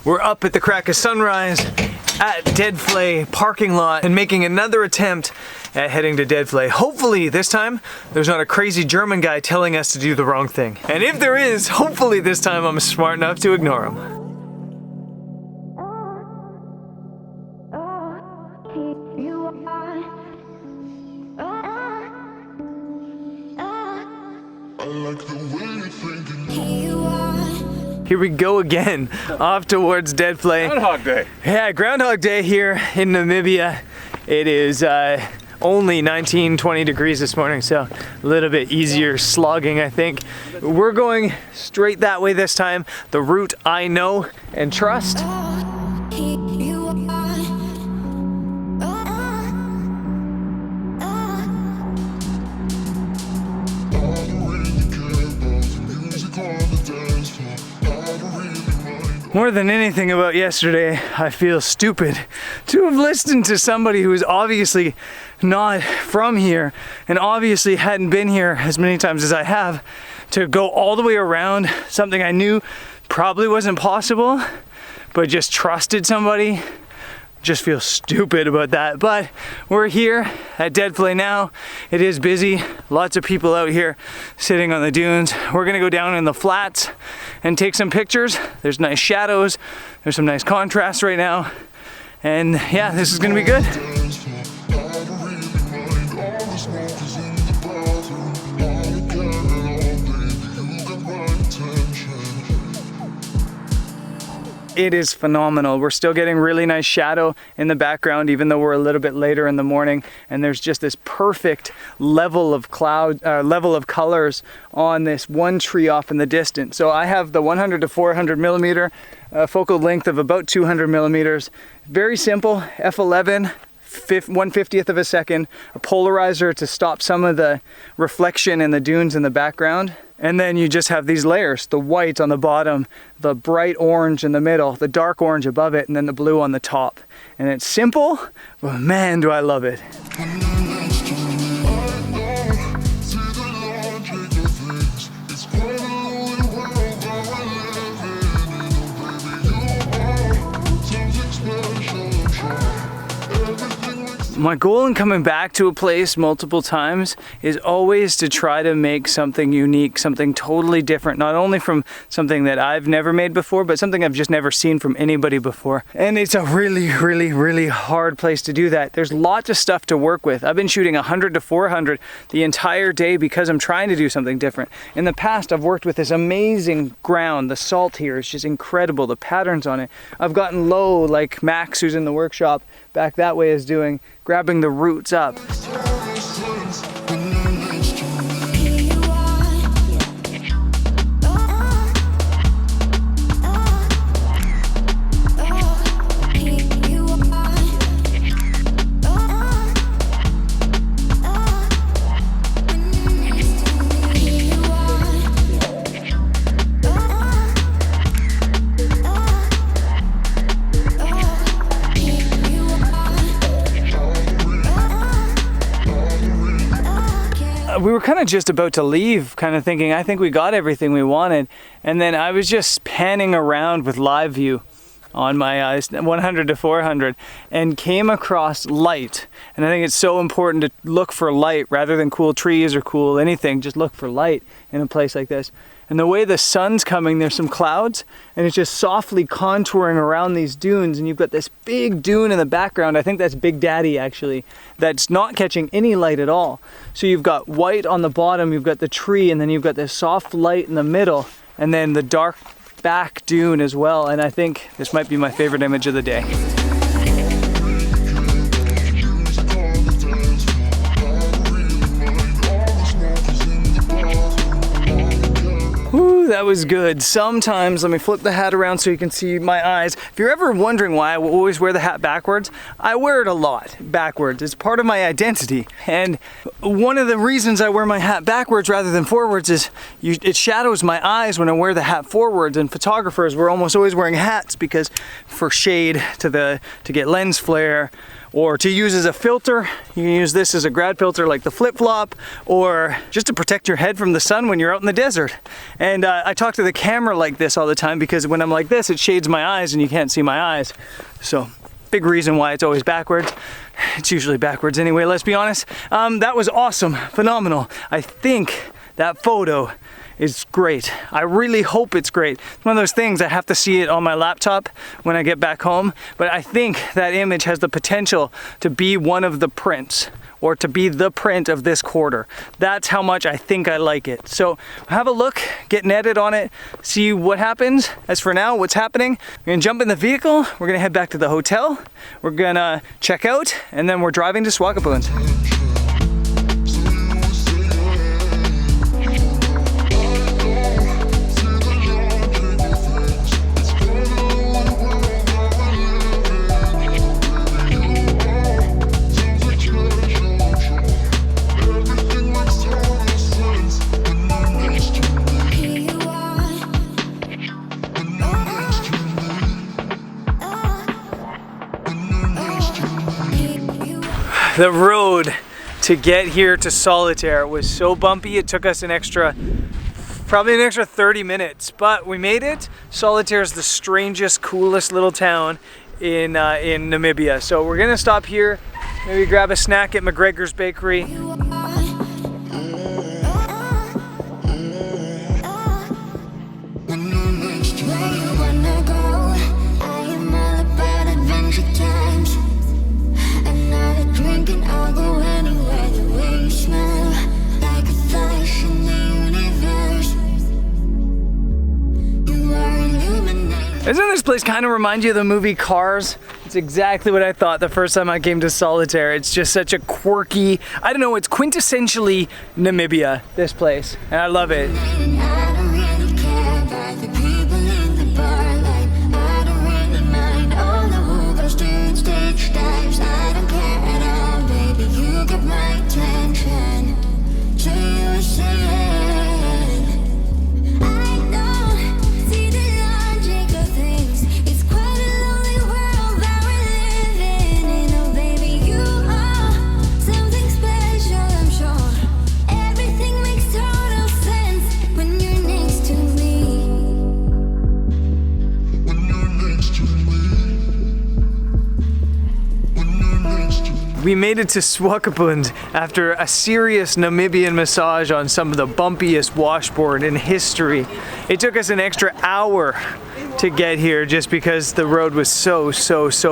We're up at the crack of sunrise at Deadvlei parking lot and making another attempt at heading to Deadvlei. Hopefully this time there's not a crazy German guy telling us to do the wrong thing. And if there is, hopefully this time I'm smart enough to ignore him. Here we go again, off towards Deadvlei. Groundhog Day. Yeah, Groundhog Day here in Namibia. It is only 19-20 degrees this morning, so a little bit easier slogging, I think. We're going straight that way this time, the route I know and trust. More than anything about yesterday, I feel stupid to have listened to somebody who is obviously not from here and obviously hadn't been here as many times as I have, to go all the way around something I knew probably wasn't possible, but just trusted somebody. Just feel stupid about that. But we're here at Deadvlei now. It is busy, lots of people out here sitting on the dunes. We're gonna go down in the flats and take some pictures. There's nice shadows, there's some nice contrast right now, and yeah, this is gonna be good. It is phenomenal. We're still getting really nice shadow in the background, even though we're a little bit later in the morning, and there's just this perfect level of level of colors on this one tree off in the distance. So I have the 100 to 400 millimeter focal length of about 200 millimeters. Very simple, f11. 1/50th of a second, a polarizer to stop some of the reflection in the dunes in the background. And then you just have these layers, the white on the bottom, the bright orange in the middle, the dark orange above it, and then the blue on the top. And it's simple, but man, do I love it. My goal in coming back to a place multiple times is always to try to make something unique, something totally different, not only from something that I've never made before, but something I've just never seen from anybody before. And it's a really, really, really hard place to do that. There's lots of stuff to work with. I've been shooting 100 to 400 the entire day because I'm trying to do something different. In the past, I've worked with this amazing ground. The salt here is just incredible, the patterns on it. I've gotten low, like Max, who's in the workshop back that way, is doing, grabbing the roots up. We were kind of just about to leave, kind of thinking, I think we got everything we wanted. And then I was just panning around with live view on my 100 to 400 and came across light. And I think it's so important to look for light rather than cool trees or cool anything. Just look for light in a place like this. And the way the sun's coming, there's some clouds and it's just softly contouring around these dunes, and you've got this big dune in the background. I think that's Big Daddy actually, that's not catching any light at all. So you've got white on the bottom, you've got the tree, and then you've got this soft light in the middle, and then the dark back dune as well. And I think this might be my favorite image of the day. Woo, that was good. Sometimes, let me flip the hat around so you can see my eyes. If you're ever wondering why I always wear the hat backwards, I wear it a lot backwards. It's part of my identity. And one of the reasons I wear my hat backwards rather than forwards is it shadows my eyes when I wear the hat forwards. And photographers, we're almost always wearing hats because for shade to get lens flare, or to use as a filter. You can use this as a grad filter like the flip-flop, or just to protect your head from the sun when you're out in the desert. And I talk to the camera like this all the time because when I'm like this, it shades my eyes and you can't see my eyes. So big reason why it's always backwards. It's usually backwards anyway, let's be honest. That was awesome, phenomenal. I think that photo is great. I really hope it's great. It's one of those things, I have to see it on my laptop when I get back home, but I think that image has the potential to be one of the prints, or to be the print of this quarter. That's how much I think I like it. So have a look, get an edit on it, see what happens. As for now, what's happening, we're gonna jump in the vehicle, we're gonna head back to the hotel, we're gonna check out, and then we're driving to Swakopmund. The road to get here to Solitaire was so bumpy, it took us probably an extra 30 minutes, but we made it. Solitaire is the strangest, coolest little town in Namibia. So we're gonna stop here, maybe grab a snack at McGregor's Bakery. Doesn't this place kind of remind you of the movie Cars? It's exactly what I thought the first time I came to Solitaire. It's just such a quirky, I don't know, it's quintessentially Namibia, this place, and I love it. We made it to Swakopmund after a serious Namibian massage on some of the bumpiest washboard in history. It took us an extra hour to get here just because the road was so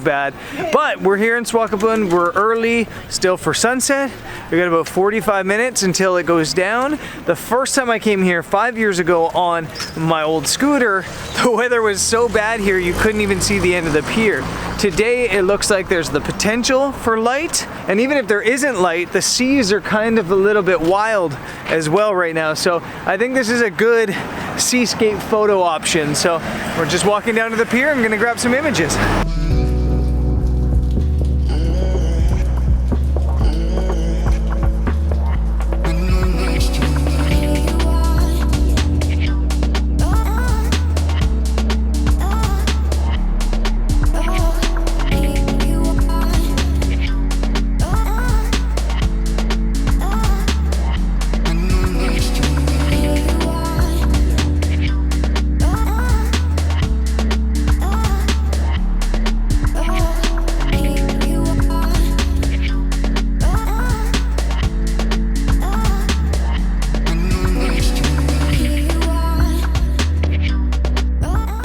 bad. But we're here in Swakopmund, we're early, still for sunset. We got about 45 minutes until it goes down. The first time I came here 5 years ago on my old scooter, the weather was so bad here you couldn't even see the end of the pier. Today it looks like there's the potential for light, and even if there isn't light, the seas are kind of a little bit wild as well right now. So I think this is a good seascape photo option. So we're just walking down to the pier. I'm gonna grab some images.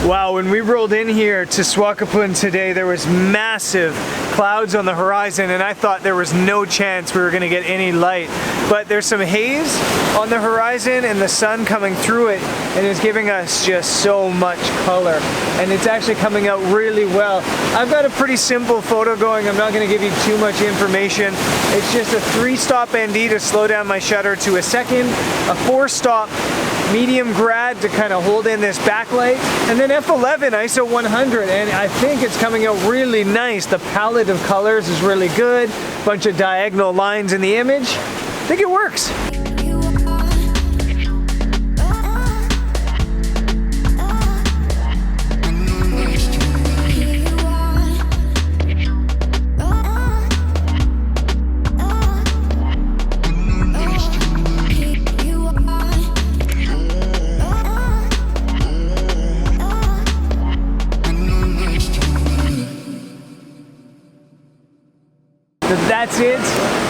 Wow, when we rolled in here to Swakopmund today, there was massive clouds on the horizon, and I thought there was no chance we were gonna get any light. But there's some haze on the horizon and the sun coming through it, and it's giving us just so much color. And it's actually coming out really well. I've got a pretty simple photo going. I'm not gonna give you too much information. It's just a 3-stop ND to slow down my shutter to a second, a 4-stop medium grad to kind of hold in this backlight, and then f11 ISO 100, and I think it's coming out really nice. The palette of colors is really good, bunch of diagonal lines in the image. I think it works. That's it.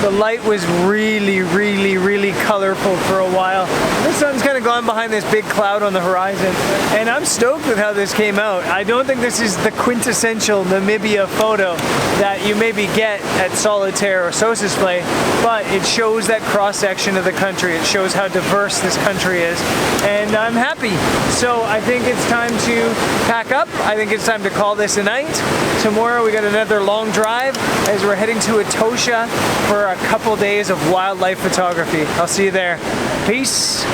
The light was really colorful for a while. The sun's kind of gone behind this big cloud on the horizon, and I'm stoked with how this came out. I don't think this is the quintessential Namibia photo that you maybe get at Solitaire or Deadvlei, but it shows that cross-section of the country. It shows how diverse this country is, and I'm happy. So I think it's time to pack up. I think it's time to call this a night. Tomorrow we got another long drive as we're heading to Etosha for a couple days of wildlife photography. I'll see you there. Peace.